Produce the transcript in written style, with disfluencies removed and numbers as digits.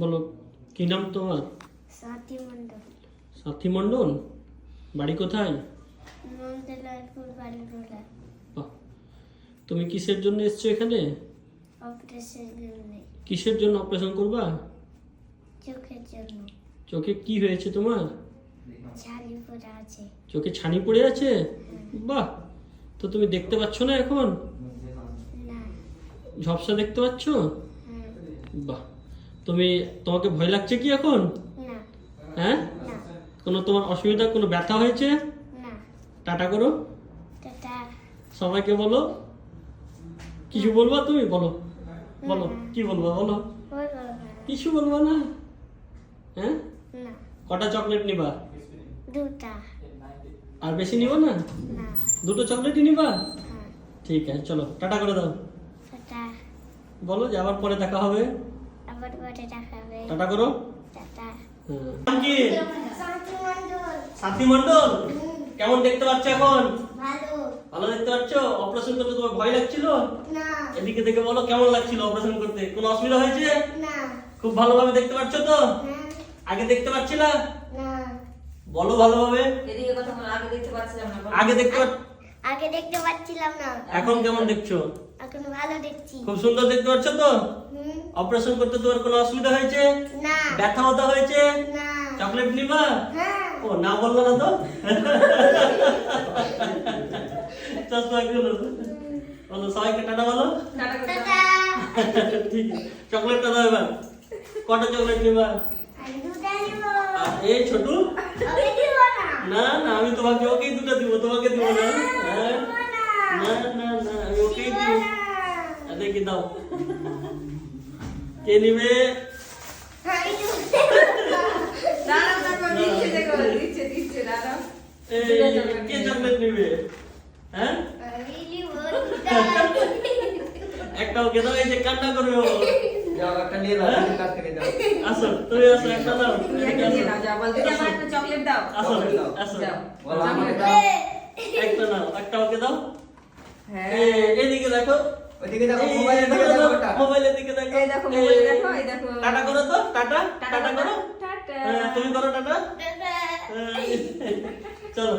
বলো কি নাম তোমার? সাথী মণ্ডল। সাথী মণ্ডল, বাড়ি কোথায়? নন্দলালপুর বালিগোলা। বাহ, তুমি কিসের জন্য এসছো এখানে? অপারেশন জন্য। কিসের জন্য অপারেশন করবা? চোখের জন্য। চোখে কি হয়েছে তোমার? ছালি পড়ে আছে। চোখে ছানি পড়ে আছে? বাহ, তো তুমি দেখতে পাচ্ছ না এখন? না। ঝপসা দেখতে পাচ্ছ? হ্যাঁ। বাহ, তোমাকে ভয় লাগছে কি এখন? না। হ্যাঁ, না। কোনো তোমার অসুবিধা, কোনো ব্যথা হয়েছে? না। টাটা করো টাটা। সবাইকে, বলো। কিছু বলবা তুমি? বলো বলো, কি বলবা বলো। বলবো না। কিছু বলবা না? হ্যাঁ, না। কটা চকলেট নিবা? দুটা। আর বেশি নিবা না? না। দুটো চকলেটই নিবা? হ্যাঁ। ঠিক আছে, চলো টাটা করে দাও। টাটা। বলো যে আবার পরে দেখা হবে। আবার পরে দেখাবে। টাটা করো। টাটা। নাম কি? সাথী মণ্ডল। সাথী মণ্ডল, কেমন দেখতে পাচ্ছ এখন? ভালো। ভালো দেখতে পাচ্ছ? অপারেশন করতে তোমার ভয় লাগছিল? না। এদিকে দেখে বলো কেমন লাগছিল অপারেশন করতে? কোনো অসুবিধা হয়েছে? না। খুব ভালোভাবে দেখতে পাচ্ছ তো? হ্যাঁ। আগে দেখতে পাচ্ছিলা? না। বলো ভালোভাবে। এদিকে কথা বলো, আগে দেখতে পাচ্ছিলাম না। আগে দেখতে আগে দেখতে পাচ্ছিলাম না। এখন কেমন দেখছো? এখন ভালো দেখছি। খুব সুন্দর দেখতে পাচ্ছ তো? হুম। অপারেশন করতে তোমার কোনো অসুবিধা হয়েছে? না। ব্যথা ব্যথা হয়েছে? না। চকলেট নিবা? হ্যাঁ। ও না, বললো না তো। চশমা গুলো বলো, সবাইকে টাটা বলো। টাটা করে দাও। টাটা। ঠিক আছে, চকলেটটা দাও এবার। কটা চকলেট নিবা? আমি দুটা নিব। এই ছোটু, আমি দিব না। না না, আমি তোমাকে ওকেই দুটো দিব, তোমাকে দিব না। হ্যাঁ, দিব না। না না না, আমি ওকেই দিব দিব। না। দেখি দাও, কে নিবে? আমি দিব দাঁড়াও, তারপর দিচ্ছে, দেখো, দিচ্ছে, দাঁড়াও। এই, কে চকলেট নিবে? হ্যাঁ, আমি দিব দুটা। একটা ওকে দাও, এই যে কান্না করবে ও। যাও একটা নিয়ে নাও, তুমি কাছ থেকে যাও। আসো, তুমি আসো, একটা দাও। তুমি একটা নিয়ে নাও, যাও, বল, দিদি আমার একটা চকলেট দাও। আসো চকলেট দাও। আসো, যাও। বলো আমাকে চকলেট দাও। একটা নাও, একটা ওকে দাও। হ্যাঁ। এইদিকে দেখো, ওইদিকে দেখো, মোবাইলের দিকে দেখো ওটা। মোবাইলের দিকে দেখো। এই দেখো, মোবাইলে দেখো, এই দেখো। টাটা করো তো, টাটা টাটা টাটা করো। টাটা। তুমি করো টাটা। টাটা। চলো।